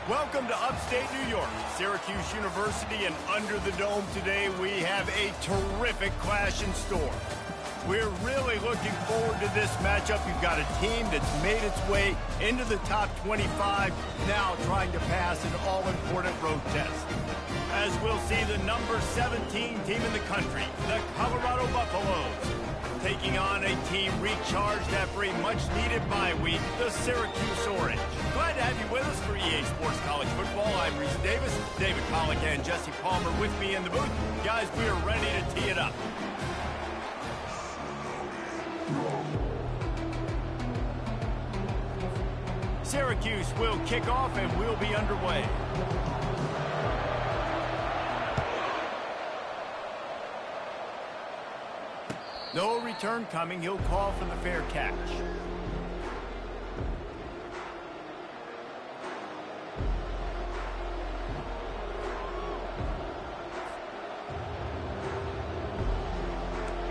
Welcome to upstate New York, Syracuse University, and under the dome today we have a terrific clash in store. We're really looking forward to this matchup. You've got a team that's made its way into the top 25, now trying to pass an all-important road test. As we'll see the number 17 team in the country, the Colorado Buffaloes, taking on a team recharged after a much-needed bye week, the Syracuse Orange. Glad to have you with us for EA Sports College Football. I'm Reese Davis, David Pollock, and Jesse Palmer with me in the booth. Guys, we are ready to tee it up. Syracuse will kick off and we'll be underway. No return coming. He'll call for the fair catch.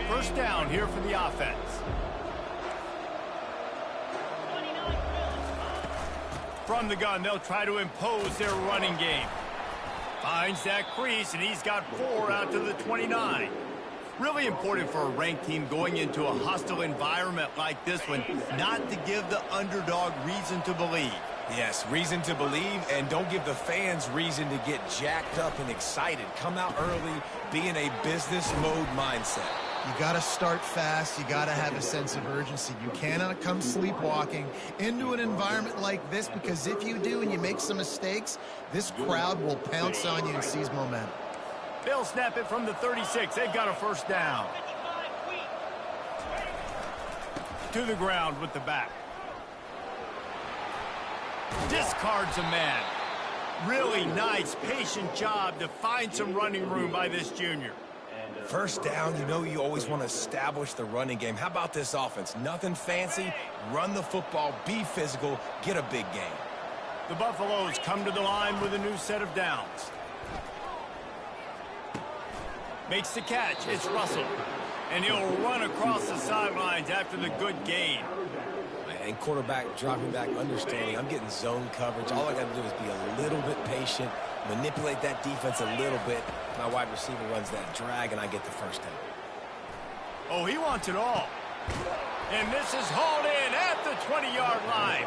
First down here for the offense. From the gun, they'll try to impose their running game. Finds that crease, and he's got 4 out to the 29. Really important for a ranked team going into a hostile environment like this one, not to give the underdog reason to believe. Yes, reason to believe, and don't give the fans reason to get jacked up and excited. Come out early, be in a business mode mindset. You got to start fast. You got to have a sense of urgency. You cannot come sleepwalking into an environment like this, because if you do and you make some mistakes, this crowd will pounce on you and seize momentum. They'll snap it from the 36. They've got a first down. To the ground with the back. Discards a man. Really nice, patient job to find some running room by this junior. First down, you know you always want to establish the running game. How about this offense? Nothing fancy. Run the football, be physical, get a big gain. The Buffaloes come to the line with a new set of downs. Makes the catch. It's Russell. And he'll run across the sidelines after the good gain. And quarterback dropping back, understanding I'm getting zone coverage. All I got to do is be a little bit patient, manipulate that defense a little bit. My wide receiver runs that drag, and I get the first down. Oh, he wants it all. And this is hauled in at the 20-yard line.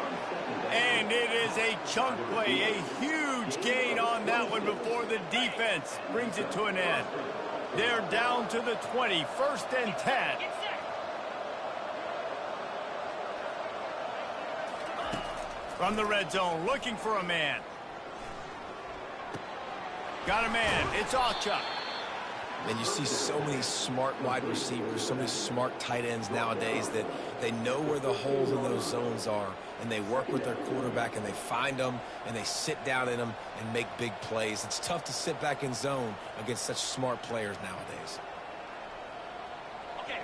And it is a chunk play, a huge gain on that one before the defense brings it to an end. They're down to the 20, 1st and 10. From the red zone, looking for a man. Got a man. It's Acha. And you see so many smart wide receivers, so many smart tight ends nowadays that they know where the holes in those zones are, and they work with their quarterback, and they find them, and they sit down in them and make big plays. It's tough to sit back in zone against such smart players nowadays.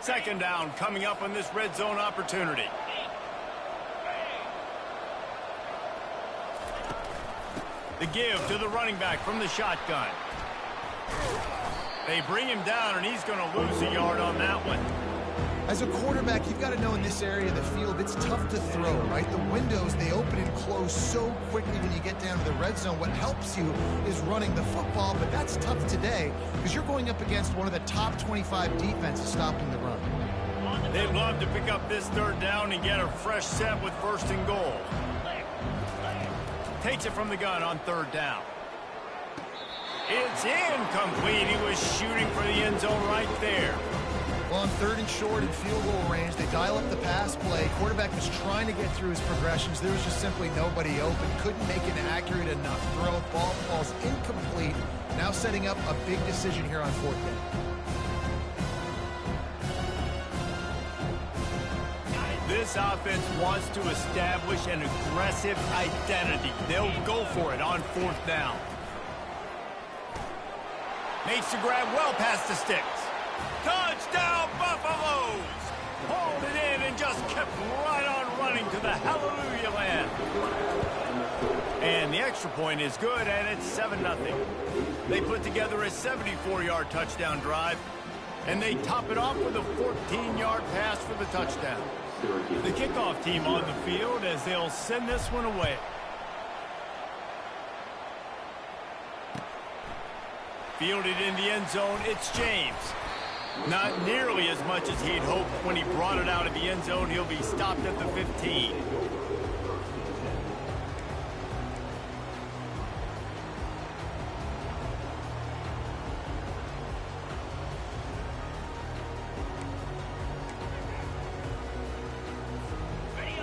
Second down coming up on this red zone opportunity. The give to the running back from the shotgun. They bring him down, and he's going to lose a yard on that one. As a quarterback, you've got to know in this area of the field, it's tough to throw, right? The windows, they open and close so quickly when you get down to the red zone. What helps you is running the football, but that's tough today because you're going up against one of the top 25 defenses stopping the run. They'd love to pick up this third down and get a fresh set with 1st and goal. Takes it from the gun on 3rd down. It's incomplete. He was shooting for the end zone right there. Well, on 3rd and short and field goal range, they dial up the pass play. Quarterback was trying to get through his progressions. There was just simply nobody open. Couldn't make an accurate enough throw. Ball falls incomplete. Now setting up a big decision here on 4th down. This offense wants to establish an aggressive identity. They'll go for it on 4th down. Makes the grab well past the sticks. Touchdown, Buffaloes! Hauled it in and just kept right on running to the hallelujah land. And the extra point is good, and it's 7-0. They put together a 74-yard touchdown drive, and they top it off with a 14-yard pass for the touchdown. The kickoff team on the field as they'll send this one away. Fielded in the end zone, it's James. Not nearly as much as he'd hoped when he brought it out of the end zone. He'll be stopped at the 15.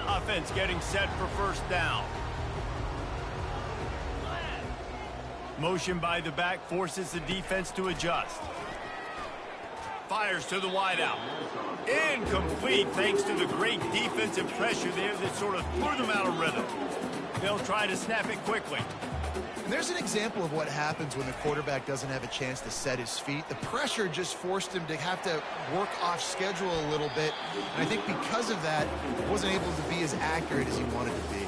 Offense getting set for first down. Motion by the back forces the defense to adjust. Fires to the wideout. Incomplete thanks to the great defensive pressure there that sort of threw them out of rhythm. They'll try to snap it quickly. And there's an example of what happens when the quarterback doesn't have a chance to set his feet. The pressure just forced him to have to work off schedule a little bit. And I think because of that, he wasn't able to be as accurate as he wanted to be.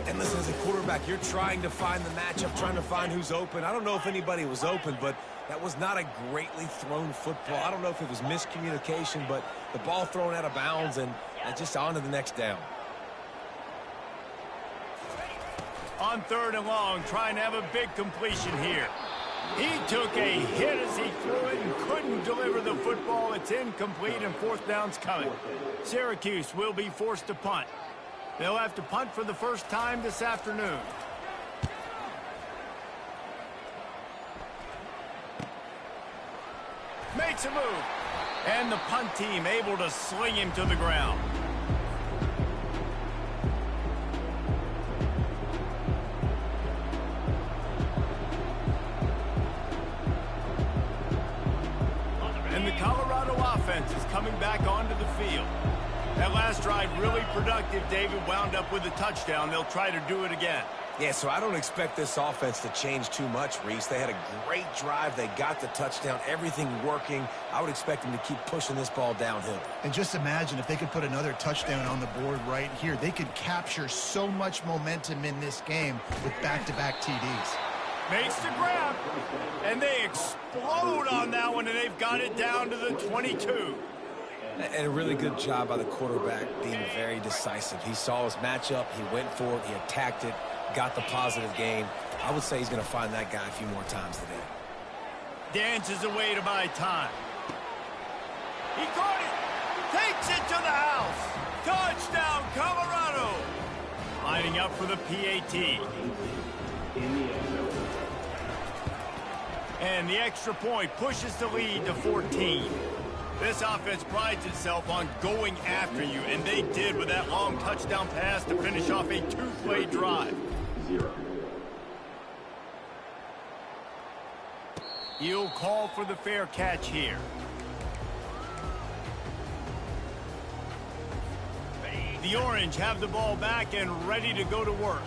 And listen, as a quarterback, you're trying to find the matchup, trying to find who's open. I don't know if anybody was open, but that was not a greatly thrown football. I don't know if it was miscommunication, but the ball thrown out of bounds and just on to the next down. On 3rd and long, trying to have a big completion here. He took a hit as he threw it and couldn't deliver the football. It's incomplete and 4th down's coming. Syracuse will be forced to punt. They'll have to punt for the first time this afternoon. Makes a move. And the punt team able to sling him to the ground. And the Colorado offense is coming back onto the field. That last drive really productive. David wound up with a touchdown. They'll try to do it again. Yeah, so I don't expect this offense to change too much, Reese. They had a great drive. They got the touchdown. Everything working. I would expect them to keep pushing this ball downhill. And just imagine if they could put another touchdown on the board right here. They could capture so much momentum in this game with back-to-back TDs. Makes the grab. And they explode on that one, and they've got it down to the 22. And a really good job by the quarterback being very decisive. He saw his matchup. He went for it. He attacked it. Got the positive gain. I would say he's going to find that guy a few more times today. Dances away to buy time. He caught it. Takes it to the house. Touchdown, Colorado. Lining up for the PAT. And the extra point pushes the lead to 14. This offense prides itself on going after you, and they did with that long touchdown pass to finish off a 2-play drive. He'll call for the fair catch here. The Orange have the ball back and ready to go to work.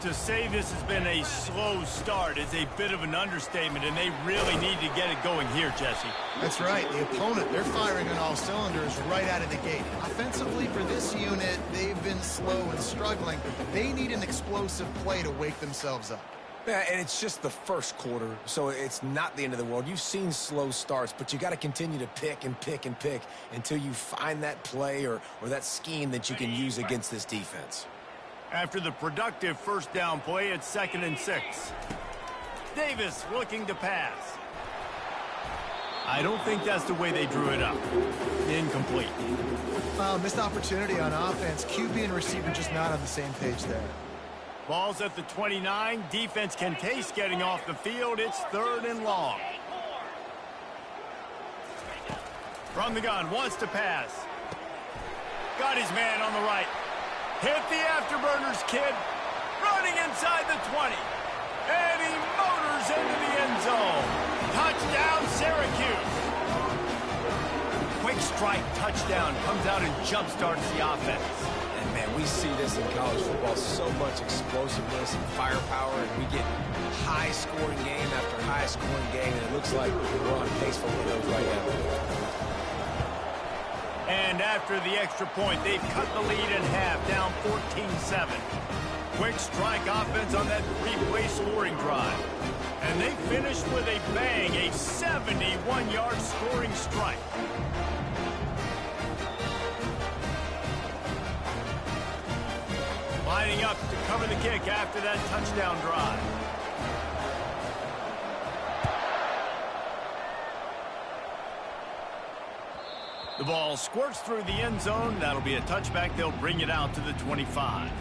To say this has been a slow start is a bit of an understatement, and they really need to get it going here, Jesse. That's right. The opponent, they're firing on all cylinders right out of the gate. Offensively, for this unit, they've been slow and struggling. They need an explosive play to wake themselves up. Yeah, and it's just the first quarter, so it's not the end of the world. You've seen slow starts, but you got to continue to pick and pick and pick until you find that play or that scheme that you can use against this defense. After the productive first down play, it's 2nd and 6. Davis looking to pass. I don't think that's the way they drew it up. Incomplete. Missed opportunity on offense. QB and receiver just not on the same page there. Ball's at the 29. Defense can taste getting off the field. It's 3rd and long. From the gun, wants to pass. Got his man on the right. Hit the afterburners, kid. Running inside the 20. And he motors into the end zone. Touchdown, Syracuse. Quick strike touchdown comes out and jump-starts the offense. And, man, we see this in college football, so much explosiveness and firepower, and we get high-scoring game after high-scoring game, and it looks like we're on pace for one of those right now. And after the extra point, they've cut the lead in half, down 14-7. Quick strike offense on that 3-play scoring drive. And they finished with a bang, a 71-yard scoring strike. Lining up to cover the kick after that touchdown drive. The ball squirts through the end zone. That'll be a touchback. They'll bring it out to the 25.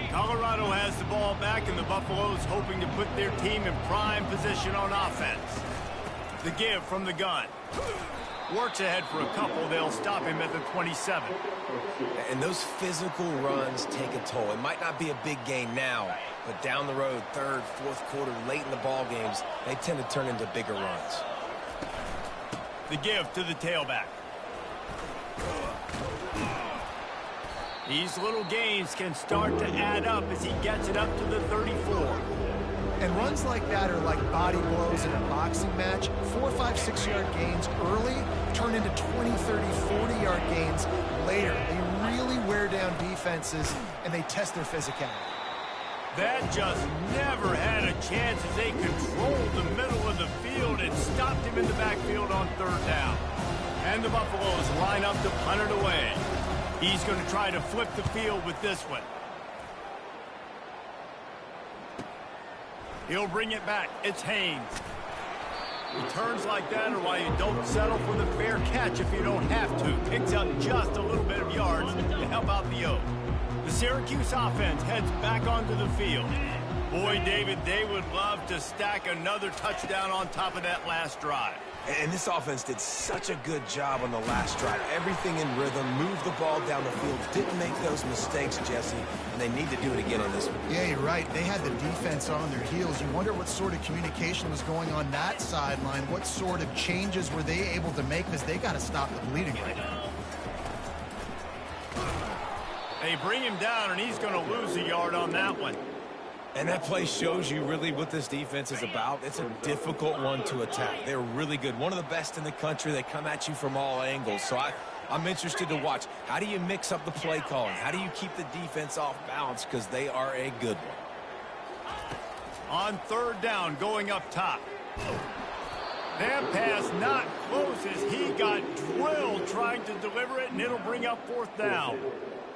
Colorado has the ball back, and the Buffaloes hoping to put their team in prime position on offense. The give from the gun. Works ahead for a couple. They'll stop him at the 27. And those physical runs take a toll. It might not be a big gain now, but down the road, third, fourth quarter, late in the ball games, they tend to turn into bigger runs. The give to the tailback. These little gains can start to add up as he gets it up to the 34. And runs like that are like body blows in a boxing match. 4, 5, 6-yard gains early turn into 20, 30, 40-yard gains later. They really wear down defenses, and they test their physicality. That just never had a chance as they controlled the middle of the field and stopped him in the backfield on third down. And the Buffaloes line up to punt it away. He's going to try to flip the field with this one. He'll bring it back. It's Haynes. Returns like that are why you don't settle for the fair catch if you don't have to. Picks up just a little bit of yards to help out the O. The Syracuse offense heads back onto the field. Boy, David, they would love to stack another touchdown on top of that last drive. And this offense did such a good job on the last drive. Everything in rhythm, moved the ball down the field, didn't make those mistakes, Jesse, and they need to do it again on this one. Yeah, you're right. They had the defense on their heels. You wonder what sort of communication was going on that sideline. What sort of changes were they able to make, because they got to stop the bleeding right now. They bring him down, and he's going to lose a yard on that one. And that play shows you really what this defense is about. It's a difficult one to attack. They're really good. One of the best in the country. They come at you from all angles. So I'm interested to watch. How do you mix up the play calling? How do you keep the defense off balance? Because they are a good one. On third down, going up top. That pass not close as he got drilled trying to deliver it, and it'll bring up fourth down.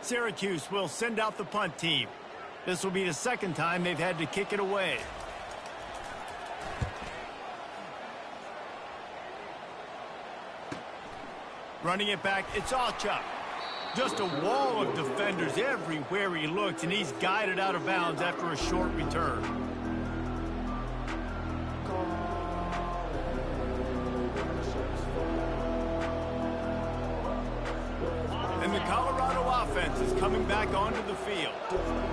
Syracuse will send out the punt team. This will be the second time they've had to kick it away. Running it back, it's Alchuk. Just a wall of defenders everywhere he looks, and he's guided out of bounds after a short return. And the Colorado offense is coming back onto the field.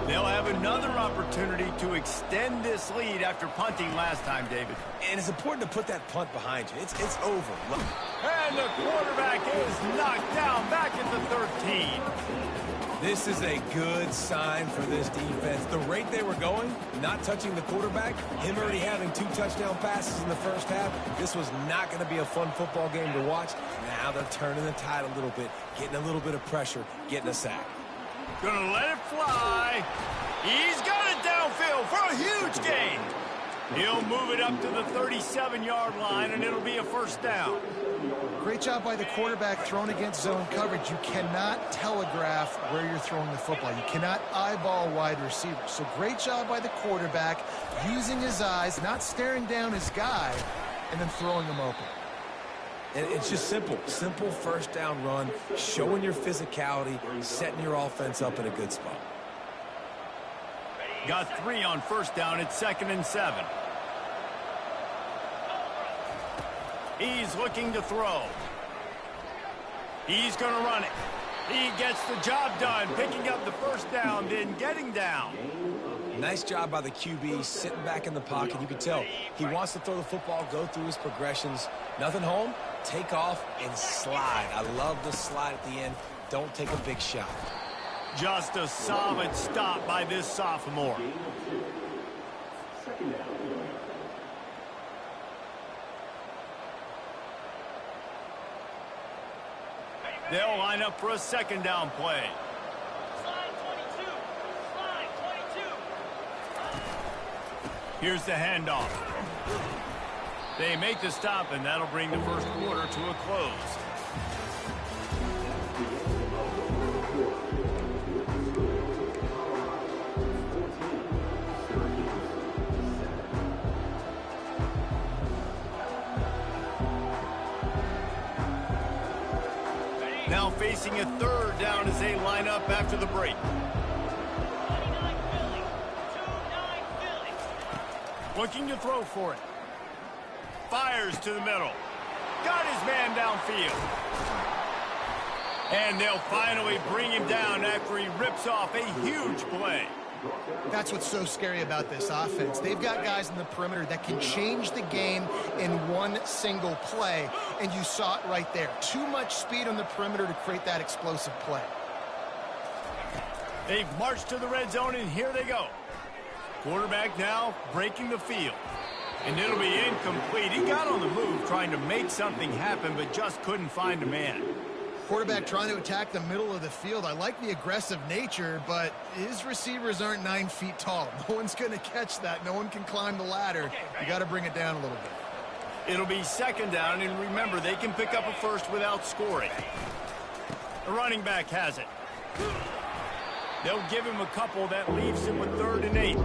They'll have another opportunity to extend this lead after punting last time, David. And it's important to put that punt behind you. It's over. Look. And the quarterback is knocked down back at the 13. This is a good sign for this defense. The rate they were going, not touching the quarterback, him already having 2 touchdown passes in the first half, this was not going to be a fun football game to watch. Now they're turning the tide a little bit, getting a little bit of pressure, getting a sack. Gonna let it fly. He's got it downfield for a huge gain. He'll move it up to the 37-yard line, and it'll be a first down. Great job by the quarterback thrown against zone coverage. You cannot telegraph where you're throwing the football. You cannot eyeball wide receivers. So great job by the quarterback using his eyes, not staring down his guy, and then throwing him open. And it's just simple first down run, showing your physicality, setting your offense up in a good spot. Got 3 on first down. It's 2nd and 7. He's looking to throw. He's going to run it. He gets the job done, picking up the first down, then getting down. Nice job by the QB, sitting back in the pocket. You can tell he wants to throw the football, go through his progressions. Nothing home, take off and slide. I love the slide at the end. Don't take a big shot. Just a solid stop by this sophomore. They'll line up for a second down play. Here's the handoff. They make the stop, and that'll bring the first quarter to a close. Now facing a third down as they line up after the break. Looking to throw for it. Fires to the middle. Got his man downfield. And they'll finally bring him down after he rips off a huge play. That's what's so scary about this offense. They've got guys in the perimeter that can change the game in one single play, and you saw it right there. Too much speed on the perimeter to create that explosive play. They've marched to the red zone, and here they go. Quarterback now breaking the field. And it'll be incomplete. He got on the move trying to make something happen, but just couldn't find a man. Quarterback trying to attack the middle of the field. I like the aggressive nature, but his receivers aren't 9 feet tall. No one's going to catch that. No one can climb the ladder. You got to bring it down a little bit. It'll be second down, and remember, they can pick up a first without scoring. The running back has it. They'll give him a couple. That leaves him with 3rd and 8.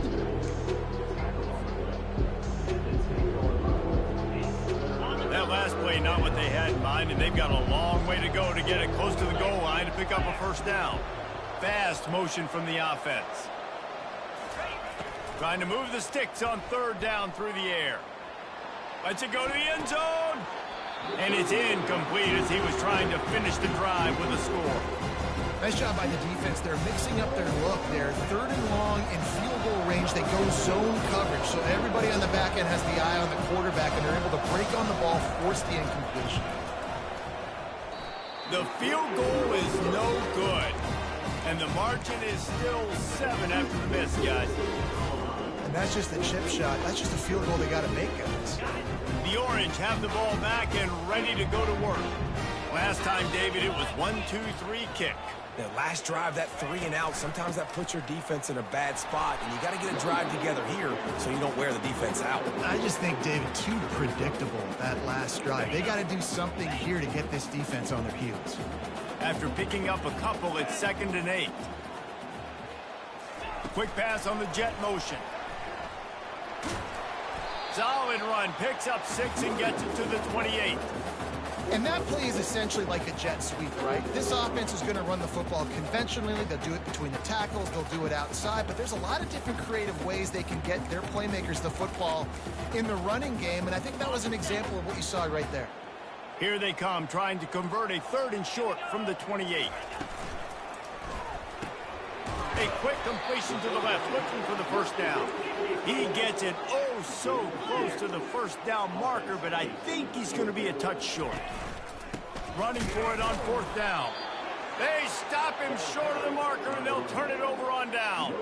That last play, not what they had in mind, and they've got a long way to go to get it close to the goal line to pick up a first down. Fast motion from the offense. Trying to move the sticks on 3rd down through the air. Lets it go to the end zone. And it's incomplete as he was trying to finish the drive with a score. Nice job by the defense. They're mixing up their look. They're 3rd and long in field goal range. They go zone coverage. So everybody on the back end has the eye on the quarterback, and they're able to break on the ball, force the incompletion. The field goal is no good. And the margin is still 7 after the miss, guys. And that's just a chip shot. That's just a field goal they got to make, guys. The Orange have the ball back and ready to go to work. Last time, David, it was 1-2-3 kick. That last drive, that 3 and out, sometimes that puts your defense in a bad spot, and you got to get a drive together here so you don't wear the defense out. I just think, David, too predictable, that last drive. They got to do something here to get this defense on their heels. After picking up a couple, it's 2nd and 8. Quick pass on the jet motion. Solid run, picks up 6 and gets it to the 28. And that play is essentially like a jet sweep, right? This offense is going to run the football conventionally. They'll do it between the tackles. They'll do it outside. But there's a lot of different creative ways they can get their playmakers the football in the running game. And I think that was an example of what you saw right there. Here they come, trying to convert a 3rd and short from the 28. A quick completion to the left, looking for the first down. He gets it oh so close to the first down marker, but I think he's going to be a touch short. Running for it on 4th down. They stop him short of the marker, and they'll turn it over on downs.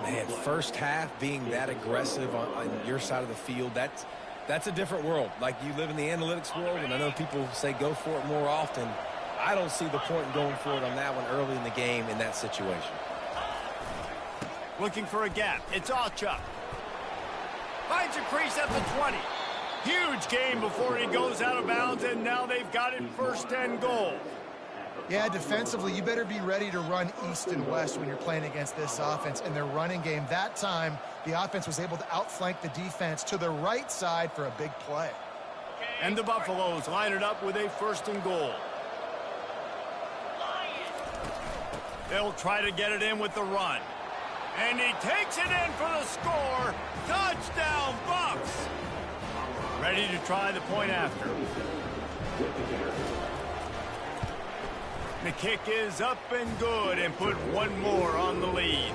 Man, first half being that aggressive on your side of the field, that's a different world. Like, you live in the analytics world, and I know people say go for it more often. I don't see the point in going for it on that one early in the game in that situation. Looking for a gap. It's Allchuck. Finds a crease at the 20. Huge gain before he goes out of bounds, and now they've got it 1st and goal. Yeah, defensively, you better be ready to run east and west when you're playing against this offense. In their running game, that time, the offense was able to outflank the defense to the right side for a big play. And the Buffaloes line it up with a 1st and goal. They'll try to get it in with the run. And he takes it in for the score. Touchdown, Bucks. Ready to try the point after. The kick is up and good, and put one more on the lead.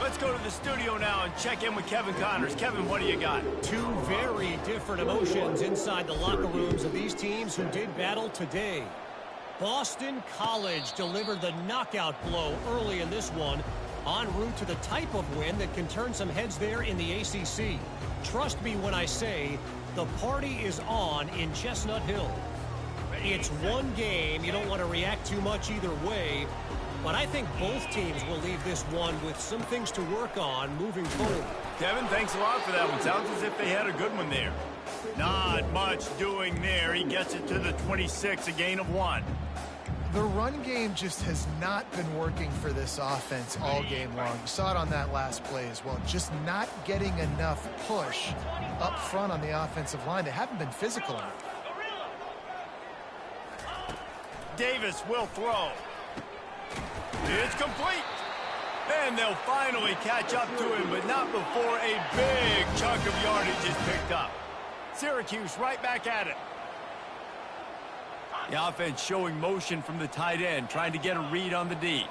Let's go to the studio now and check in with Kevin Connors. Kevin, what do you got? 2 very different emotions inside the locker rooms of these teams who did battle today. Boston College delivered the knockout blow early in this one, en route to the type of win that can turn some heads there in the ACC. Trust me when I say the party is on in Chestnut Hill. It's one game. You don't want to react too much either way, but I think both teams will leave this one with some things to work on moving forward. Kevin, thanks a lot for that one. Sounds as if they had a good one there. Not much doing there. He gets it to the 26, a gain of 1. The run game just has not been working for this offense all game long. You saw it on that last play as well. Just not getting enough push up front on the offensive line. They haven't been physical enough. Davis will throw. It's complete. And they'll finally catch up to him, but not before a big chunk of yardage is picked up. Syracuse right back at it. The offense showing motion from the tight end, trying to get a read on the D.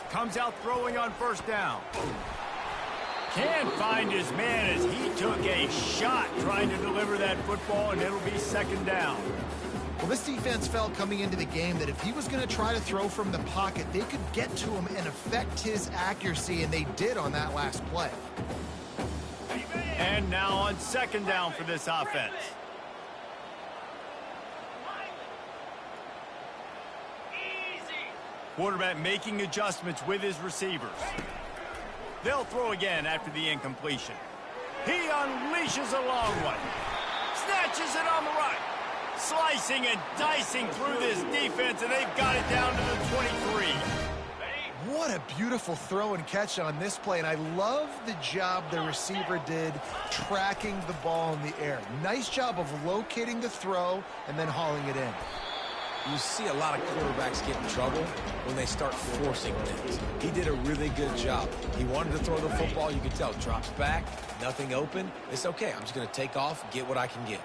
Comes out throwing on first down. Can't find his man as he took a shot trying to deliver that football, and it'll be second down. Well, this defense felt coming into the game that if he was going to try to throw from the pocket, they could get to him and affect his accuracy, and they did on that last play. And now on second down for this offense. Quarterback making adjustments with his receivers. They'll throw again after the incompletion. He unleashes a long one. Snatches it on the right. Slicing and dicing through this defense, and they've got it down to the 23. What a beautiful throw and catch on this play, and I love the job the receiver did tracking the ball in the air. Nice job of locating the throw and then hauling it in. You see a lot of quarterbacks get in trouble when they start forcing things. He did a really good job. He wanted to throw the football. You could tell. Drops back, nothing open. It's okay. I'm just going to take off, get what I can get.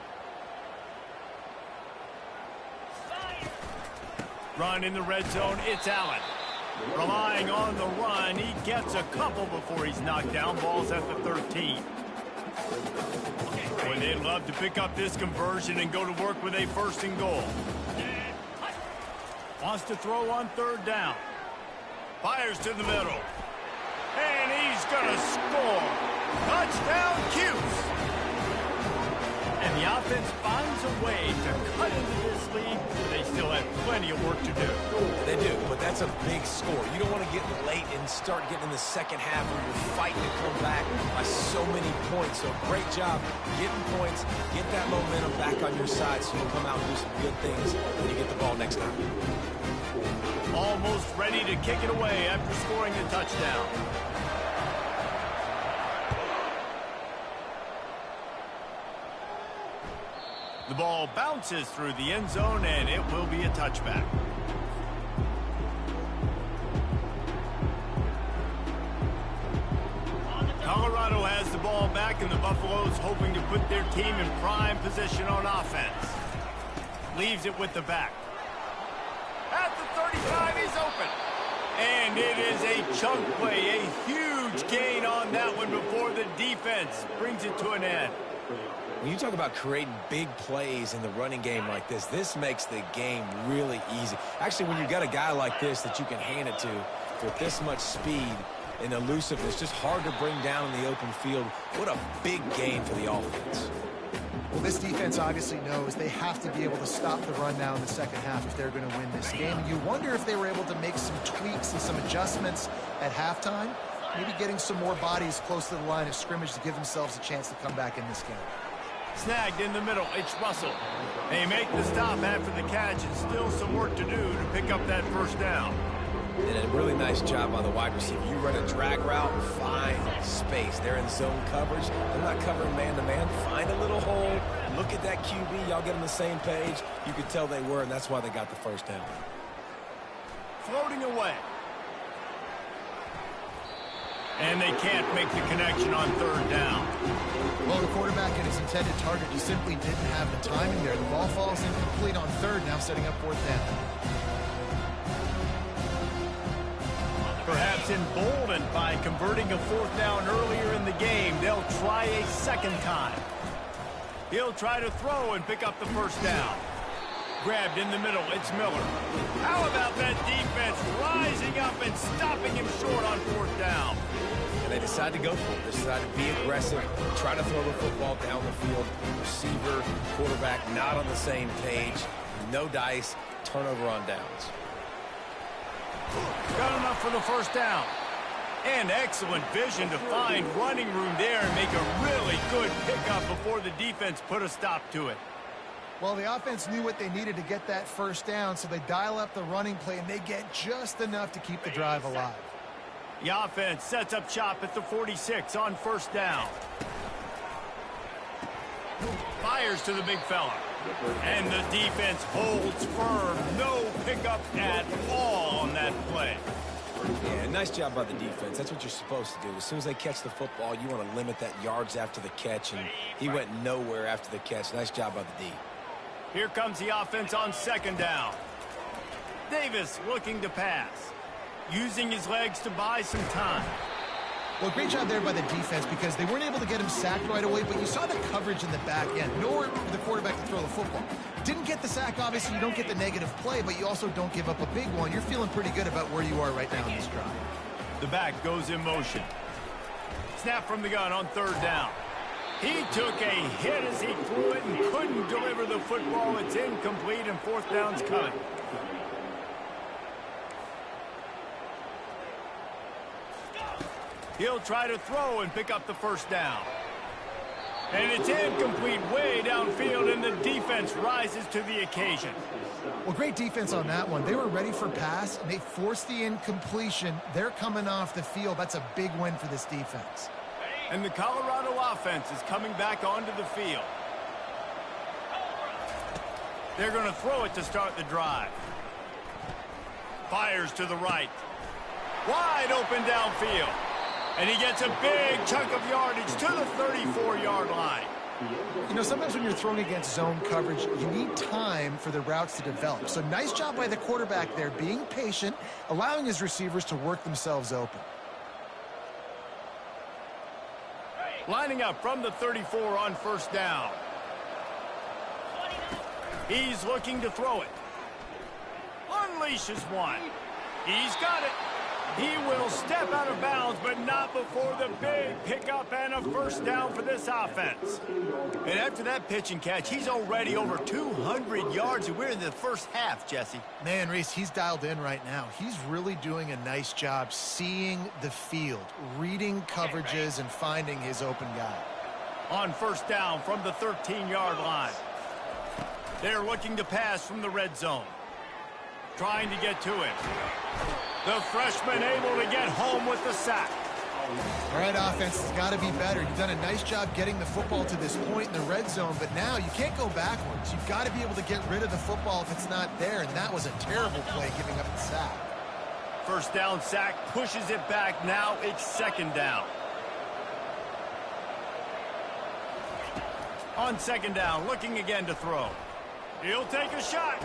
Run in the red zone. It's Allen. Relying on the run. He gets a couple before he's knocked down. Ball's at the 13. Boy, they'd love to pick up this conversion and go to work with a first and goal. Wants to throw on third down. Fires to the middle. And he's going to score. Touchdown, Cuse. And the offense finds a way to cut into this lead. They still have plenty of work to do. They do, but that's a big score. You don't want to get late and start getting in the second half when you're fighting to come back by so many points. So great job getting points, get that momentum back on your side so you can come out and do some good things when you get the ball next time. Almost ready to kick it away after scoring the touchdown. The ball bounces through the end zone, and it will be a touchback. Colorado has the ball back, and the Buffaloes hoping to put their team in prime position on offense. Leaves it with the back. At the 35, he's open. And it is a chunk play, a huge gain on that one before the defense brings it to an end. When you talk about creating big plays in the running game like this, this makes the game really easy. Actually, when you've got a guy like this that you can hand it to with this much speed and elusiveness, just hard to bring down in the open field, what a big gain for the offense. Well, this defense obviously knows they have to be able to stop the run now in the second half if they're going to win this game. And you wonder if they were able to make some tweaks and some adjustments at halftime, maybe getting some more bodies close to the line of scrimmage to give themselves a chance to come back in this game. Snagged in the middle. It's Russell. They make the stop after the catch, and still some work to do to pick up that first down. And a really nice job by the wide receiver. You run a drag route, find space. They're in zone coverage. They're not covering man-to-man. Find a little hole. Look at that QB. Y'all get on the same page. You could tell they were, and that's why they got the first down. Floating away. And they can't make the connection on third down. Well, the quarterback and his intended target just simply didn't have the timing there. The ball falls incomplete on third, now setting up fourth down. Perhaps emboldened by converting a fourth down earlier in the game, they'll try a second time. He'll try to throw and pick up the first down. Grabbed in the middle, it's Miller. How about that defense rising up and stopping him short on fourth down? And they decide to go for it. They decide to be aggressive, try to throw the football down the field. Receiver, quarterback not on the same page. No dice, turnover on downs. Got enough for the first down. And excellent vision to find running room there and make a really good pickup before the defense put a stop to it. Well, the offense knew what they needed to get that first down, so they dial up the running play, and they get just enough to keep the drive alive. The offense sets up shop at the 46 on first down. Fires to the big fella. And the defense holds firm. No pickup at all on that play. Yeah, nice job by the defense. That's what you're supposed to do. As soon as they catch the football, you want to limit that yards after the catch, and he went nowhere after the catch. Nice job by the D. Here comes the offense on second down. Davis looking to pass, using his legs to buy some time. Well, great job there by the defense because they weren't able to get him sacked right away, but you saw the coverage in the back end. Nowhere for the quarterback to throw the football. Didn't get the sack, obviously. You don't get the negative play, but you also don't give up a big one. You're feeling pretty good about where you are right now in this drive. The back goes in motion. Snap from the gun on third down. He took a hit as he threw it and couldn't deliver the football. It's incomplete, and fourth down's coming. He'll try to throw and pick up the first down. And it's incomplete way downfield, and the defense rises to the occasion. Well, great defense on that one. They were ready for pass, and they forced the incompletion. They're coming off the field. That's a big win for this defense. And the Colorado offense is coming back onto the field. They're going to throw it to start the drive. Fires to the right. Wide open downfield. And he gets a big chunk of yardage to the 34-yard line. You know, sometimes when you're throwing against zone coverage, you need time for the routes to develop. So nice job by the quarterback there, being patient, allowing his receivers to work themselves open. Lining up from the 34 on first down. He's looking to throw it. Unleashes one. He's got it. He will step out of bounds, but not before the big pickup and a first down for this offense. And after that pitch and catch, he's already over 200 yards, and we're in the first half, Jesse. Man, Reese, he's dialed in right now. He's really doing a nice job seeing the field, reading coverages, and finding his open guy. On first down from the 13-yard line. They're looking to pass from the red zone. Trying to get to it. The freshman able to get home with the sack. All right, offense has got to be better. You've done a nice job getting the football to this point in the red zone, but now you can't go backwards. You've got to be able to get rid of the football if it's not there, and that was a terrible play giving up the sack. First down sack, pushes it back. Now it's second down. On second down, looking again to throw. He'll take a shot.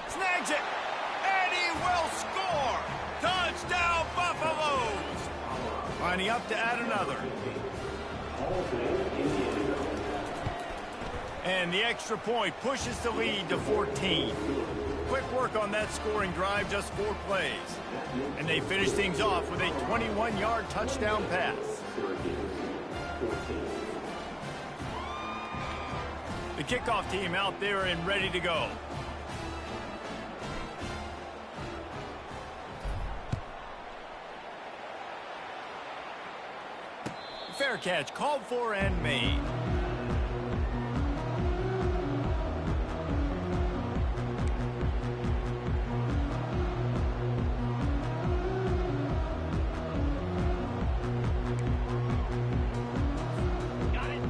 Snags it. And he will score. Touchdown, Buffaloes. Lining up to add another. And the extra point pushes the lead to 14. Quick work on that scoring drive, just 4 plays. And they finish things off with a 21-yard touchdown pass. The kickoff team out there and ready to go. Fair catch called for and made.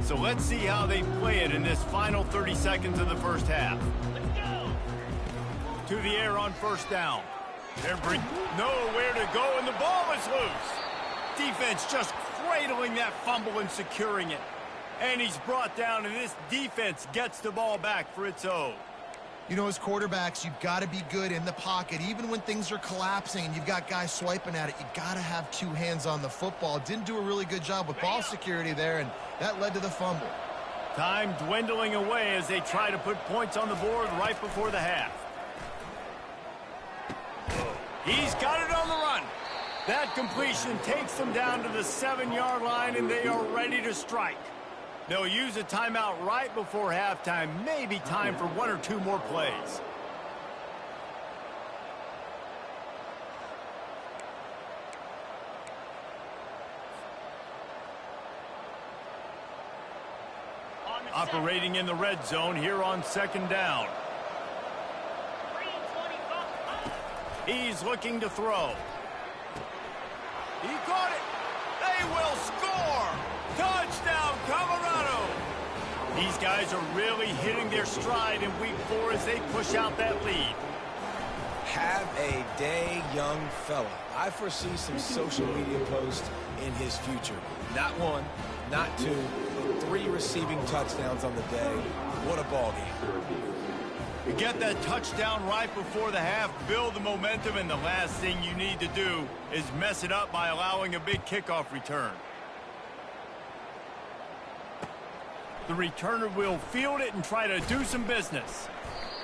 So let's see how they play it in this final 30 seconds of the first half. Let's go. To the air on first down. They're nowhere to go, and the ball is loose. Defense just cradling that fumble and securing it. And he's brought down, and this defense gets the ball back for its own. You know, as quarterbacks, you've got to be good in the pocket. Even when things are collapsing and you've got guys swiping at it, you've got to have 2 hands on the football. Didn't do a really good job with ball security there, and that led to the fumble. Time dwindling away as they try to put points on the board right before the half. He's got it on the run. That completion takes them down to the 7-yard line, and they are ready to strike. They'll use a timeout right before halftime. Maybe time for 1 or 2 more plays. Operating in the red zone here on second down. He's looking to throw. He caught it. They will score. Touchdown, Colorado. These guys are really hitting their stride in week 4 as they push out that lead. Have a day, young fella. I foresee some social media posts in his future. Not 1, not 2, but 3 receiving touchdowns on the day. What a ball game. You get that touchdown right before the half, build the momentum, and the last thing you need to do is mess it up by allowing a big kickoff return. The returner will field it and try to do some business.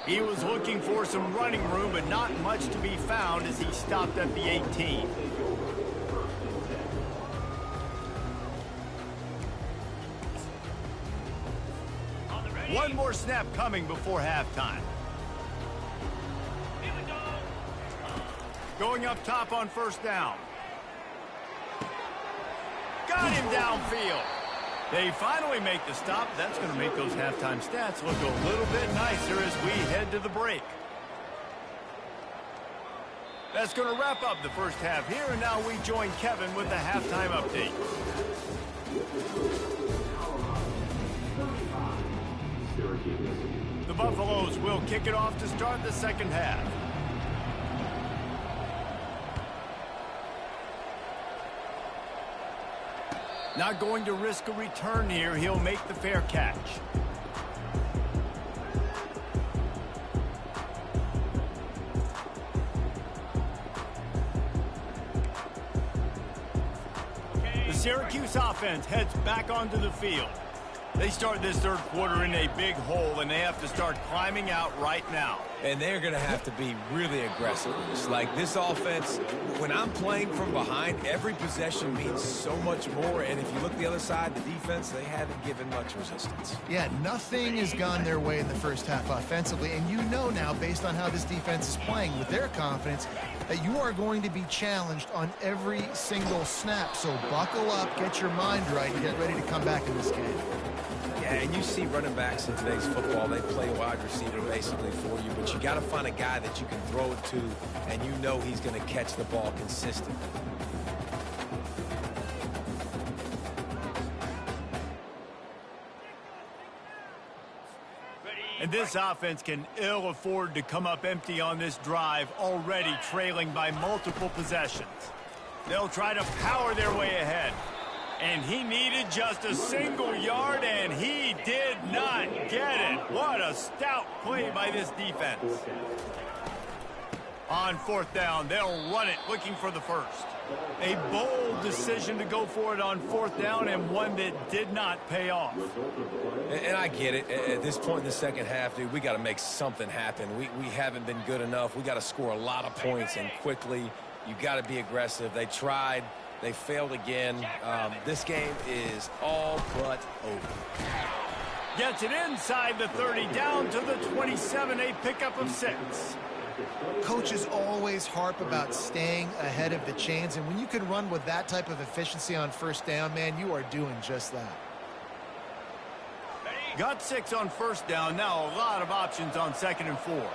He was looking for some running room, but not much to be found as he stopped at the 18. One more snap coming before halftime. Going up top on first down. Got him downfield. They finally make the stop. That's going to make those halftime stats look a little bit nicer as we head to the break. That's going to wrap up the first half here, and now we join Kevin with the halftime update. The Buffaloes will kick it off to start the second half. Not going to risk a return here. He'll make the fair catch. The Syracuse offense heads back onto the field. They start this third quarter in a big hole, and they have to start climbing out right now. And they're going to have to be really aggressive. It's like this offense, when I'm playing from behind, every possession means so much more. And if you look the other side, the defense, they haven't given much resistance. Yeah, nothing has gone their way in the first half offensively. And you know now, based on how this defense is playing with their confidence, that you are going to be challenged on every single snap. So buckle up, get your mind right, and get ready to come back in this game. Yeah, and you see running backs in today's football, they play wide receiver basically for you, but you got to find a guy that you can throw it to, and you know he's going to catch the ball consistently. And this offense can ill afford to come up empty on this drive, already trailing by multiple possessions. They'll try to power their way ahead. And he needed just a single yard, and he did not get it. What a stout play by this defense. On fourth down, they'll run it, looking for the first. A bold decision to go for it on fourth down, and one that did not pay off. And I get it. At this point in the second half, dude, we got to make something happen. We haven't been good enough. We got to score a lot of points, and quickly. You got to be aggressive. They tried. They failed again. This game is all but over. Gets it inside the 30, down to the 27, a pickup of 6. Coaches always harp about staying ahead of the chains, and when you can run with that type of efficiency on first down, man, you are doing just that. Got 6 on first down. Now a lot of options on 2nd and 4.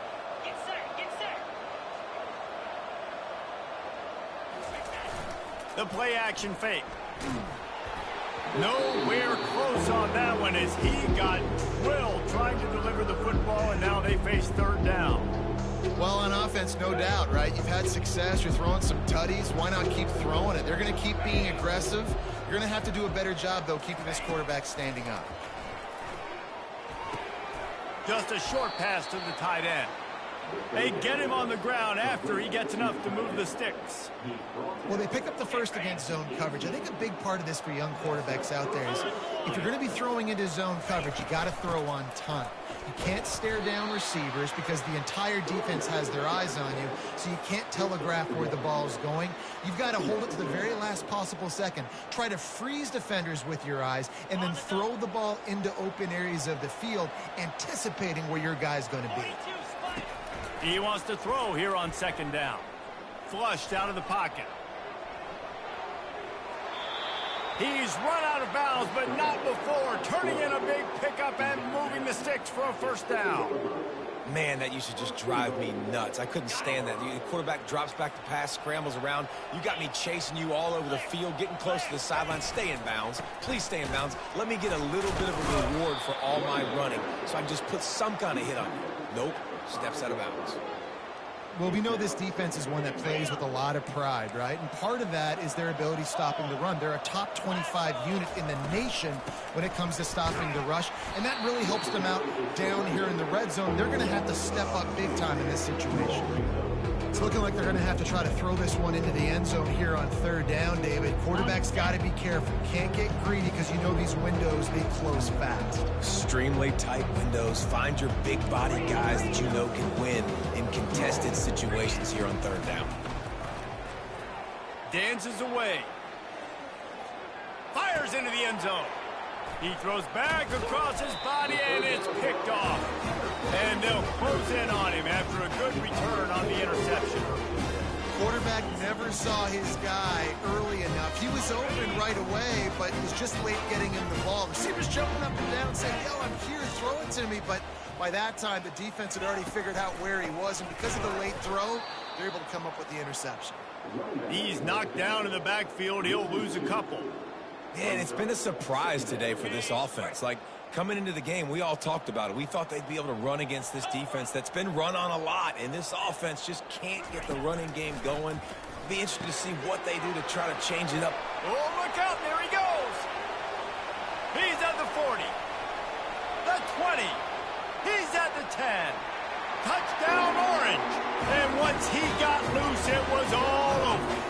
The play action fake. Nowhere close on that one as he got drilled trying to deliver the football, and now they face third down. Well, on offense, no doubt, right? You've had success. You're throwing some tutties. Why not keep throwing it? They're going to keep being aggressive. You're going to have to do a better job, though, keeping this quarterback standing up. Just a short pass to the tight end. They get him on the ground after he gets enough to move the sticks. Well, they pick up the first against zone coverage. I think a big part of this for young quarterbacks out there is if you're going to be throwing into zone coverage, you got to throw on time. You can't stare down receivers because the entire defense has their eyes on you, so you can't telegraph where the ball's going. You've got to hold it to the very last possible second. Try to freeze defenders with your eyes and then throw the ball into open areas of the field, anticipating where your guy's going to be. He wants to throw here on 2nd down. Flushed out of the pocket. He's run out of bounds, but not before. Turning in a big pickup and moving the sticks for a first down. Man, that used to just drive me nuts. I couldn't stand that. The quarterback drops back to pass, scrambles around. You got me chasing you all over the field, getting close to the sideline. Stay in bounds. Please stay in bounds. Let me get a little bit of a reward for all my running so I can just put some kind of hit on you. Nope. Steps out of bounds. Well, we know this defense is one that plays with a lot of pride, right? And part of that is their ability stopping the run. They're a top 25 unit in the nation when it comes to stopping the rush, and that really helps them out down here in the red zone. They're going to have to step up big time in this situation. It's looking like they're going to have to try to throw this one into the end zone here on third down, David. Quarterback's got to be careful. Can't get greedy because you know these windows, they close fast. Extremely tight windows. Find your big body guys that you know can win in contested situations here on third down. Dances away. Fires into the end zone. He throws back across his body, and it's picked off. And they'll close in on him after a good return on the interception. Quarterback never saw his guy early enough. He was open right away, but was just late getting him the ball. Receivers jumping up and down saying, yo, I'm here, throw it to me. But by that time, the defense had already figured out where he was, and because of the late throw, they're able to come up with the interception. He's knocked down in the backfield. He'll lose a couple. Man, it's been a surprise today for this offense. Like, coming into the game, we all talked about it. We thought they'd be able to run against this defense that's been run on a lot, and this offense just can't get the running game going. Be interested to see what they do to try to change it up. Oh, look out. There he goes. He's at the 40. The 20. He's at the 10. Touchdown, Orange. And once he got loose, it was all over.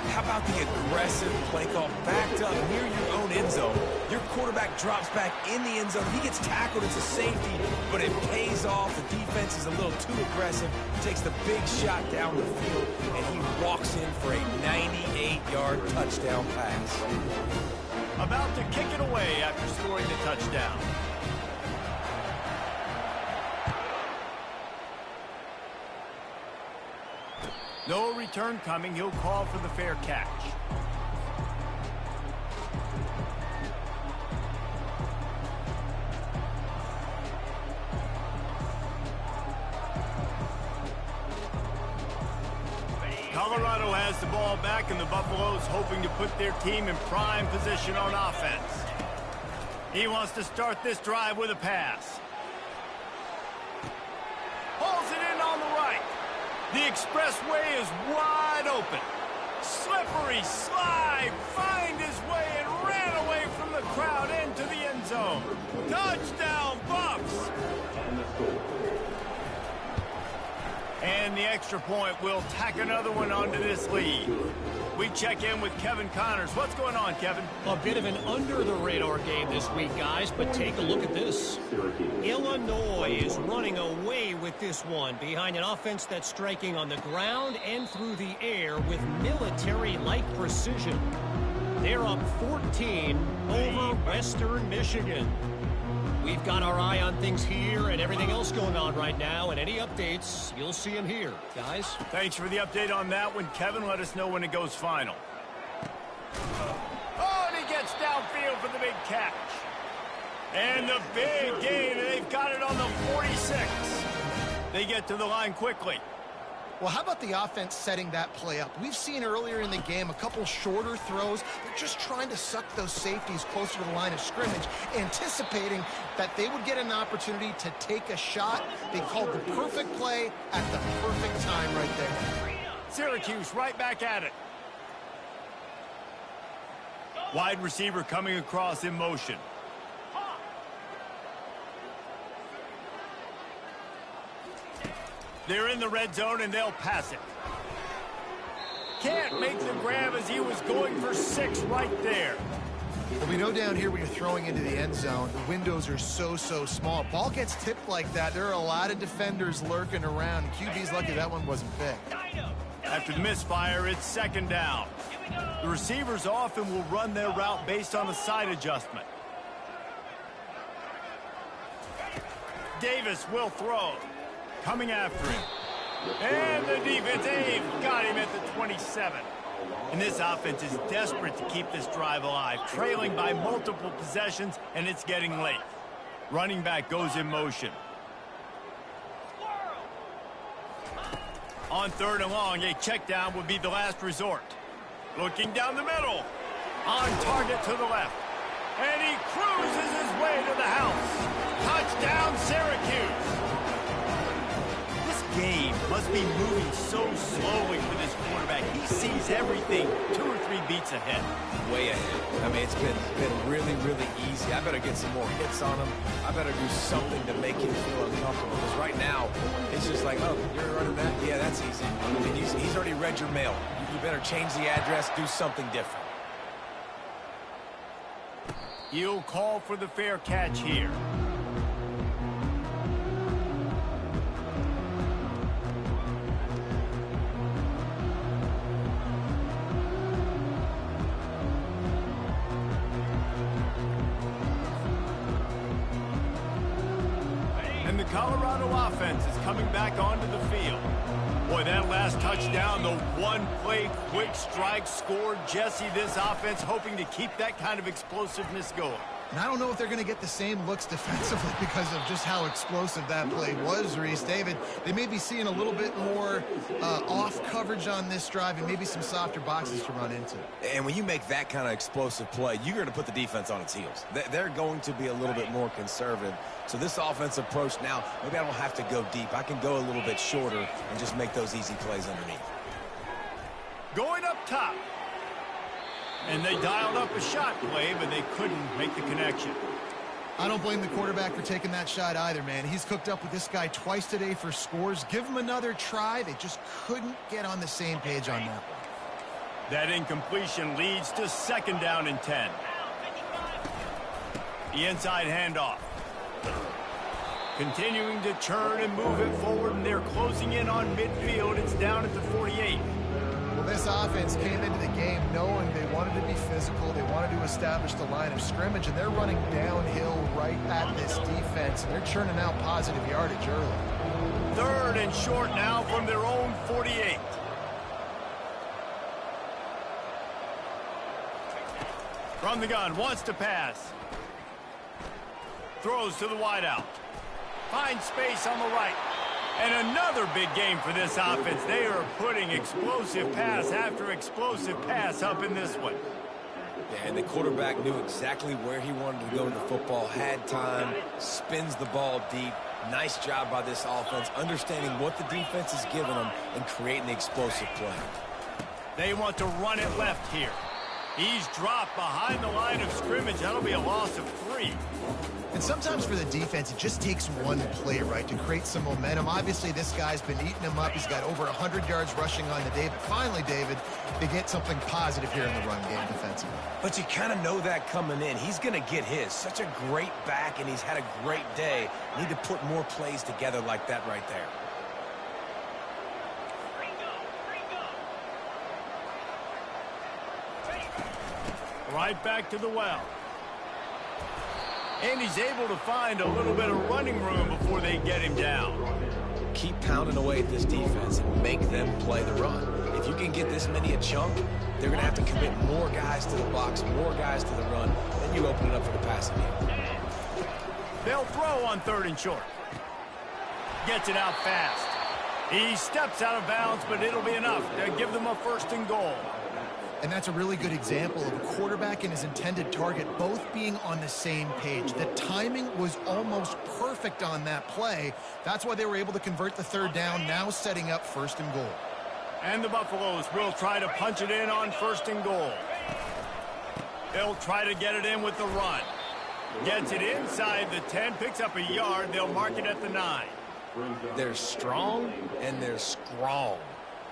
How about the aggressive play call backed up near your own end zone? Your quarterback drops back in the end zone. He gets tackled. It's a safety, but it pays off. The defense is a little too aggressive. Takes the big shot down the field, and he walks in for a 98-yard touchdown pass. About to kick it away after scoring the touchdown. No return coming. He'll call for the fair catch. Colorado has the ball back, and the Buffaloes hoping to put their team in prime position on offense. He wants to start this drive with a pass. Pulls it in on the right. The expressway is wide open. Slippery slide, find his way and ran away from the crowd into the end zone. Touchdown, Buffs! And the extra point will tack another one onto this lead. We check in with Kevin Connors. What's going on, Kevin? A bit of an under-the-radar game this week, guys, but take a look at this. Illinois is running away with this one behind an offense that's striking on the ground and through the air with military-like precision. They're up 14 over Western Michigan. We've got our eye on things here and everything else going on right now, and any updates, you'll see them here. Guys? Thanks for the update on that one, Kevin. Let us know when it goes final. Oh, and he gets downfield for the big catch. And the big gain, they've got it on the 46. They get to the line quickly. Well, how about the offense setting that play up? We've seen earlier in the game a couple shorter throws. They're just trying to suck those safeties closer to the line of scrimmage, anticipating that they would get an opportunity to take a shot. They called the perfect play at the perfect time right there. Syracuse right back at it. Wide receiver coming across in motion. They're in the red zone, and they'll pass it. Can't make the grab as he was going for 6 right there. Well, we know down here when you're throwing into the end zone, the windows are so small. Ball gets tipped like that, there are a lot of defenders lurking around. QB's lucky that one wasn't big. After the misfire, it's second down. The receivers often will run their route based on a side adjustment. Davis will throw. Coming after him. And the defense, they've got him at the 27. And this offense is desperate to keep this drive alive, trailing by multiple possessions, and it's getting late. Running back goes in motion. On 3rd and long, a check down would be the last resort. Looking down the middle. On target to the left. And he cruises his way to the house. Touchdown, Syracuse. This game must be moving so slowly for this quarterback. He sees everything 2 or 3 beats ahead. Way ahead. I mean, it's been really, really easy. I better get some more hits on him. I better do something to make him feel uncomfortable. Because right now, it's just like, oh, you're running that? Yeah, that's easy. I mean, he's already read your mail. You better change the address, do something different. He'll call for the fair catch here. And the Colorado offense is coming back onto the field. Boy, that last touchdown, the one-play quick strike scored. Jesse, this offense hoping to keep that kind of explosiveness going. And I don't know if they're going to get the same looks defensively because of just how explosive that play was, Reese. David, they may be seeing a little bit more off coverage on this drive and maybe some softer boxes to run into. And when you make that kind of explosive play, you're going to put the defense on its heels. They're going to be a little bit more conservative. So this offensive approach now, maybe I don't have to go deep. I can go a little bit shorter and just make those easy plays underneath. Going up top. And they dialed up a shot play, but they couldn't make the connection. I don't blame the quarterback for taking that shot either, man. He's cooked up with this guy twice today for scores. Give him another try. They just couldn't get on the same page on that one. That incompletion leads to 2nd down and 10. The inside handoff. Continuing to churn and move it forward, and they're closing in on midfield. It's down at the 48. Well, this offense came into the game knowing they wanted to be physical. They wanted to establish the line of scrimmage, and they're running downhill right at this defense, and they're churning out positive yardage early. 3rd and short now from their own 48. From the gun, wants to pass. Throws to the wideout. Finds space on the right. And another big game for this offense. They are putting explosive pass after explosive pass up in this one. Yeah, and the quarterback knew exactly where he wanted to go to the football, had time, spins the ball deep. Nice job by this offense, understanding what the defense is giving them and creating the explosive play. They want to run it left here. He's dropped behind the line of scrimmage. That'll be a loss of 3. And sometimes for the defense, it just takes one play, right, to create some momentum. Obviously, this guy's been eating him up. He's got over 100 yards rushing on the day. But finally, David, they get something positive here in the run game defensively. But you kind of know that coming in. He's going to get his. Such a great back, and he's had a great day. Need to put more plays together like that right there. Right back to the well. And he's able to find a little bit of running room before they get him down. Keep pounding away at this defense and make them play the run. If you can get this many a chunk, they're going to have to commit more guys to the box, more guys to the run, then you open it up for the passing game. They'll throw on 3rd and short. Gets it out fast. He steps out of bounds, but it'll be enough to give them a 1st and goal. And that's a really good example of a quarterback and his intended target both being on the same page. The timing was almost perfect on that play. That's why they were able to convert the 3rd down, now setting up 1st and goal. And the Buffaloes will try to punch it in on 1st and goal. They'll try to get it in with the run. Gets it inside the 10, picks up a yard. They'll mark it at the 9. They're strong and they're strong.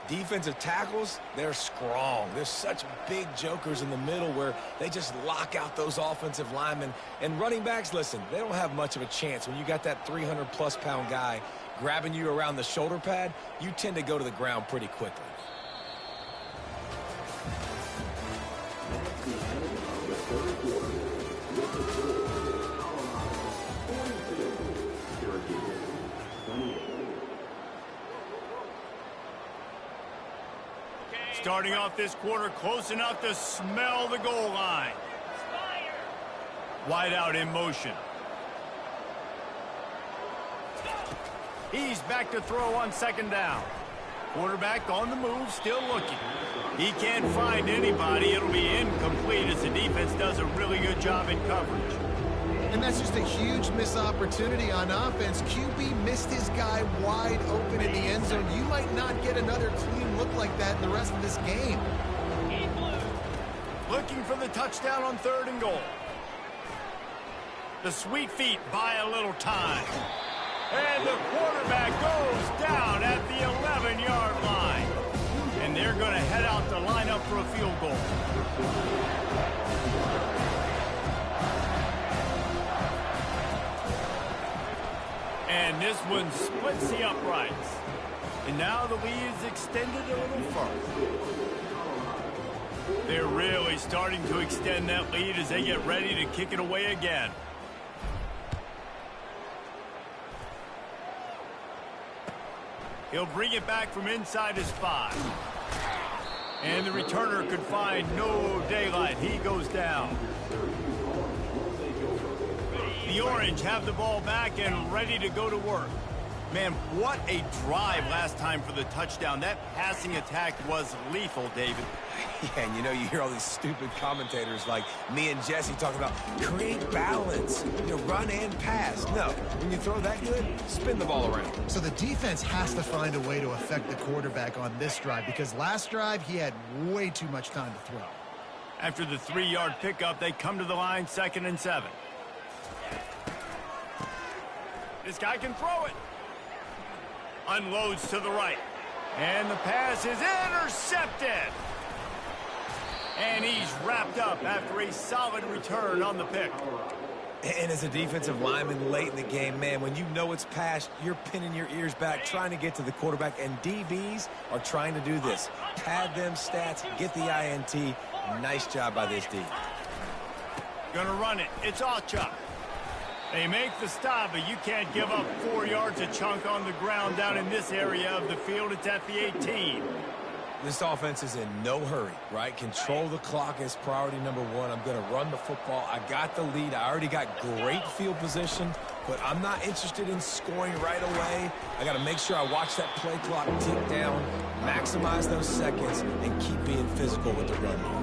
Defensive tackles, they're strong. There's such big jokers in the middle where they just lock out those offensive linemen. And running backs, listen, they don't have much of a chance. When you got that 300-plus pound guy grabbing you around the shoulder pad, you tend to go to the ground pretty quickly. starting off this quarter close enough to smell the goal line. Wide out in motion. He's back to throw on second down. Quarterback on the move, still looking. He can't find anybody. It'll be incomplete as the defense does a really good job in coverage. And that's just a huge missed opportunity on offense. QB missed his guy wide open in the end zone. You might not get another clean look like that in the rest of this game. Looking for the touchdown on 3rd and goal. The sweet feet buy a little time. And the quarterback goes down at the 11-yard line. And they're going to head out to line up for a field goal. And this one splits the uprights. And now the lead is extended a little further. They're really starting to extend that lead as they get ready to kick it away again. He'll bring it back from inside his 5. And the returner could find no daylight. He goes down. The Orange have the ball back and ready to go to work. Man, what a drive last time for the touchdown. That passing attack was lethal, David. Yeah, and you hear all these stupid commentators like me and Jesse talking about create balance, run and pass. No, when you throw that good, spin the ball around. So the defense has to find a way to affect the quarterback on this drive because last drive he had way too much time to throw. After the 3-yard pickup, they come to the line 2nd and 7. This guy can throw it. Unloads to the right. And the pass is intercepted. And he's wrapped up after a solid return on the pick. And as a defensive lineman late in the game, man, when you know it's passed, you're pinning your ears back trying to get to the quarterback. And DBs are trying to do this. Pad them stats, get the INT. Nice job by this D. Gonna run it. It's Ocha. They make the stop, but you can't give up 4 yards a chunk on the ground down in this area of the field. It's at the 18. This offense is in no hurry, right? Control the clock is priority number 1. I'm going to run the football. I got the lead. I already got great field position, but I'm not interested in scoring right away. I got to make sure I watch that play clock tick down, maximize those seconds, and keep being physical with the run.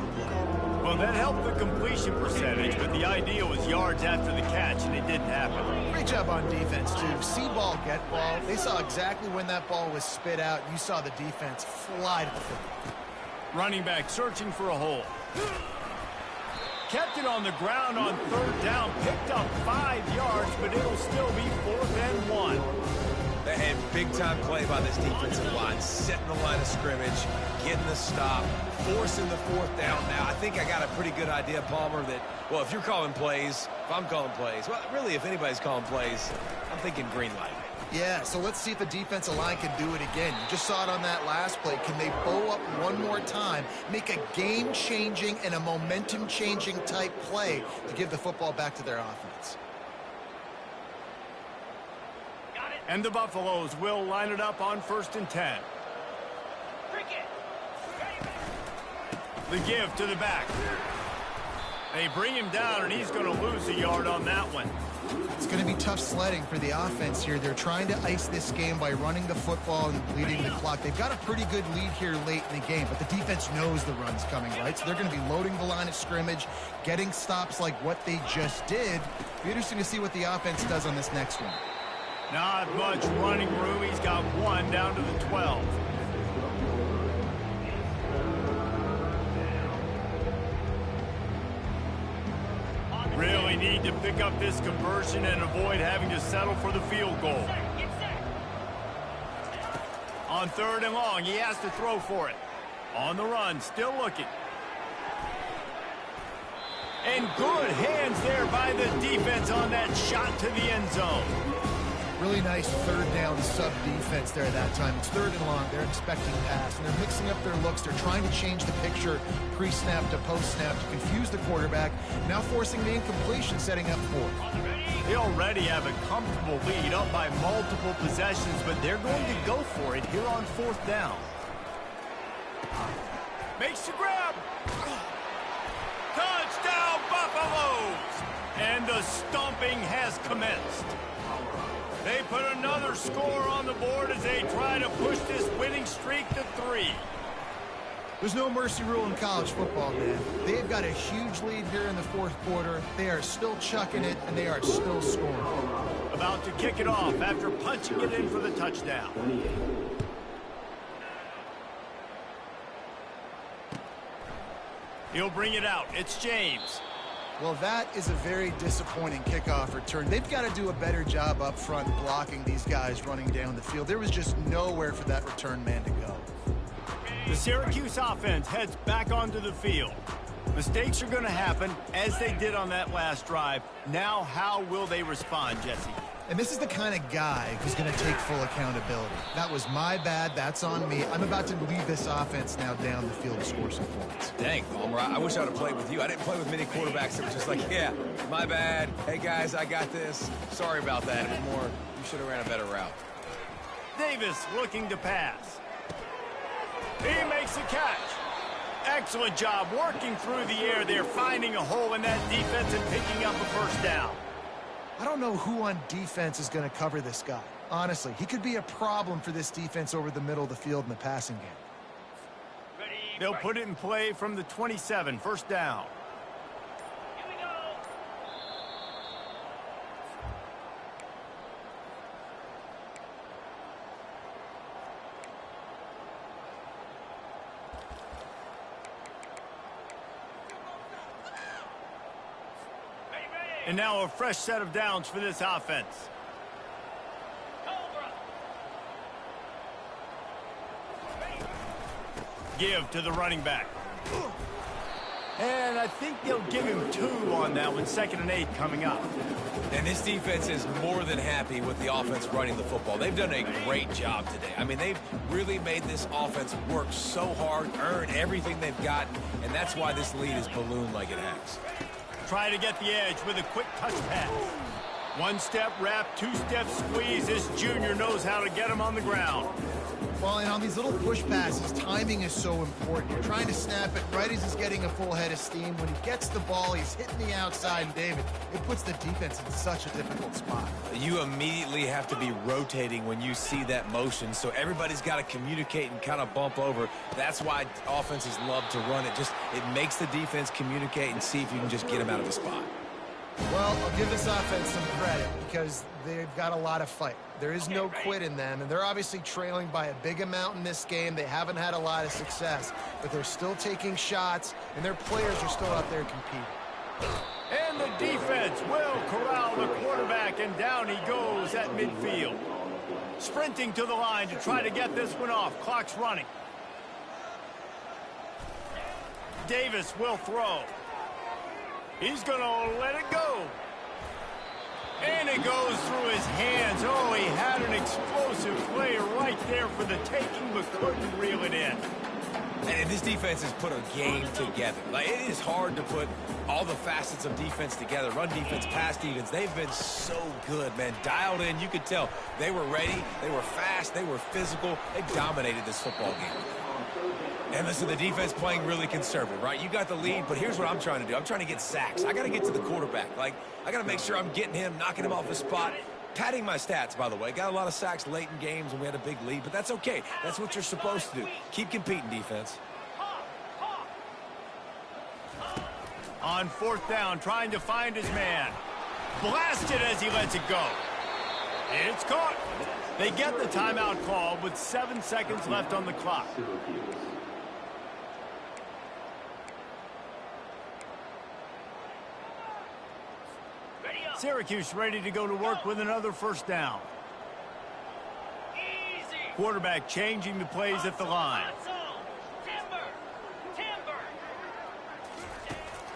Well, that helped the completion percentage, but the idea was yards after the catch, and it didn't happen. Great job on defense, too. See ball, get ball. They saw exactly when that ball was spit out. You saw the defense fly to the football. Running back searching for a hole. Kept it on the ground on 3rd down. Picked up 5 yards, but it'll still be 4th and 1. And big-time play by this defensive line. Setting the line of scrimmage, getting the stop, forcing the 4th down. Now, I think I got a pretty good idea, Palmer, that, well, if you're calling plays, if I'm calling plays, well, really, if anybody's calling plays, I'm thinking green light. Yeah, so let's see if the defensive line can do it again. You just saw it on that last play. Can they bow up one more time, make a game-changing and a momentum-changing type play to give the football back to their offense? And the Buffaloes will line it up on 1st and 10. The give to the back. They bring him down, and he's going to lose a yard on that one. It's going to be tough sledding for the offense here. They're trying to ice this game by running the football and bleeding the clock. They've got a pretty good lead here late in the game, but the defense knows the run's coming, right? So they're going to be loading the line of scrimmage, getting stops like what they just did. Be interesting to see what the offense does on this next one. Not much running room. He's got 1 down to the 12. Really need to pick up this conversion and avoid having to settle for the field goal. On 3rd and long, he has to throw for it. On the run, still looking. And good hands there by the defense on that shot to the end zone. Really nice 3rd down sub defense there that time. It's 3rd and long. They're expecting pass, and they're mixing up their looks. They're trying to change the picture pre-snap to post-snap to confuse the quarterback. Now forcing the incompletion, setting up 4th. They already have a comfortable lead up by multiple possessions, but they're going to go for it here on 4th down. Makes the grab. Touchdown, Buffaloes! And the stomping has commenced. They put another score on the board as they try to push this winning streak to 3. There's no mercy rule in college football, man. They've got a huge lead here in the fourth quarter. They are still chucking it, and they are still scoring. About to kick it off after punching it in for the touchdown. He'll bring it out. It's James. Well, that is a very disappointing kickoff return. They've got to do a better job up front blocking these guys running down the field. There was just nowhere for that return man to go. The Syracuse offense heads back onto the field. Mistakes are going to happen, as they did on that last drive. Now, how will they respond, Jesse? And this is the kind of guy who's going to take full accountability. That was my bad. That's on me. I'm about to lead this offense now down the field to score some points. Dang, Palmer, I wish I would have played with you. I didn't play with many quarterbacks that were just like, yeah, my bad. Hey, guys, I got this. Sorry about that. It was more, you should have ran a better route. Davis looking to pass. He makes the catch. Excellent job working through the air there, finding a hole in that defense and picking up a first down. I don't know who on defense is going to cover this guy. Honestly, he could be a problem for this defense over the middle of the field in the passing game. They'll put it in play from the 27, first down. Here we go. And now a fresh set of downs for this offense. Give to the running back. And I think they'll give him 2 on that one, 2nd and 8 coming up. And this defense is more than happy with the offense running the football. They've done a great job today. I mean, they've really made this offense work so hard, earn everything they've gotten, and that's why this lead is ballooned like it has. Try to get the edge with a quick touch pass. 1-step wrap, 2-step squeeze. This junior knows how to get him on the ground. Well, and on these little push passes, timing is so important. You're trying to snap it right as he's getting a full head of steam. When he gets the ball, he's hitting the outside, and David, it puts the defense in such a difficult spot. You immediately have to be rotating when you see that motion, so everybody's got to communicate and kind of bump over. That's why offenses love to run it. It makes the defense communicate and see if you can just get them out of the spot. Well, I'll give this offense some credit because they've got a lot of fight. There is no quit in them, and they're obviously trailing by a big amount in this game. They haven't had a lot of success, but they're still taking shots, and their players are still out there competing. And the defense will corral the quarterback, and down he goes at midfield. Sprinting to the line to try to get this one off. Clock's running. Davis will throw. He's going to let it go. And it goes through his hands. Oh, he had an explosive play right there for the taking, but couldn't reel it in. And this defense has put a game together. Like, it is hard to put all the facets of defense together. Run defense, pass defense. They've been so good, man. Dialed in. You could tell they were ready. They were fast. They were physical. They dominated this football game. And listen, the defense playing really conservative, right? You got the lead, but here's what I'm trying to do. I'm trying to get sacks. I got to get to the quarterback. Like, I got to make sure I'm getting him, knocking him off his spot. Padding my stats, by the way. Got a lot of sacks late in games when we had a big lead, but that's okay. That's what you're supposed to do. Keep competing, defense. On 4th down, trying to find his man. Blasted as he lets it go. It's caught. They get the timeout call with 7 seconds left on the clock. Syracuse ready to go to work with another first down. Easy. Quarterback changing the plays at the line. Timber.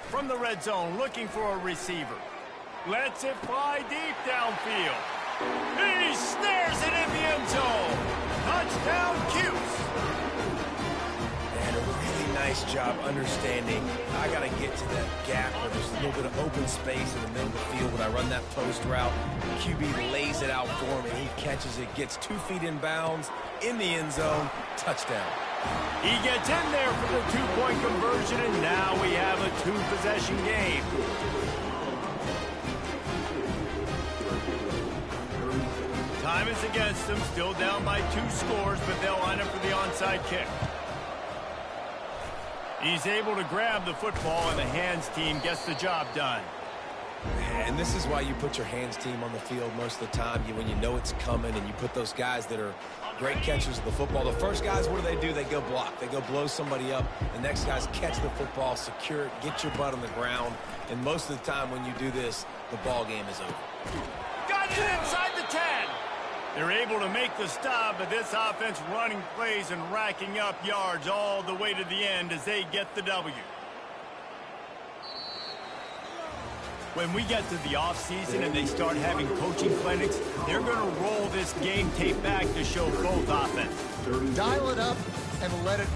From the red zone, looking for a receiver. Lets it fly deep downfield. He snares it in the end zone. Touchdown, Cuse. They had a really nice job understanding I got to get to that gap where there's a little bit of open space in the middle of the field. When I run that post route, QB lays it out for him, and he catches it, gets 2 feet in bounds in the end zone. Touchdown. He gets in there for the two-point conversion, and now we have a two-possession game. Time is against them, still down by 2 scores, but they'll line up for the onside kick. He's able to grab the football, and the hands team gets the job done. And this is why you put your hands team on the field most of the time. When you know it's coming and you put those guys that are great catchers of the football. The first guys, what do? They go block. They go blow somebody up. The next guys catch the football, secure it, get your butt on the ground. And most of the time when you do this, the ball game is over. Got it inside the 10. They're able to make the stop, but this offense running plays and racking up yards all the way to the end as they get the W. When we get to the offseason and they start having coaching clinics, they're going to roll this game tape back to show both offenses. Dial it up and let it...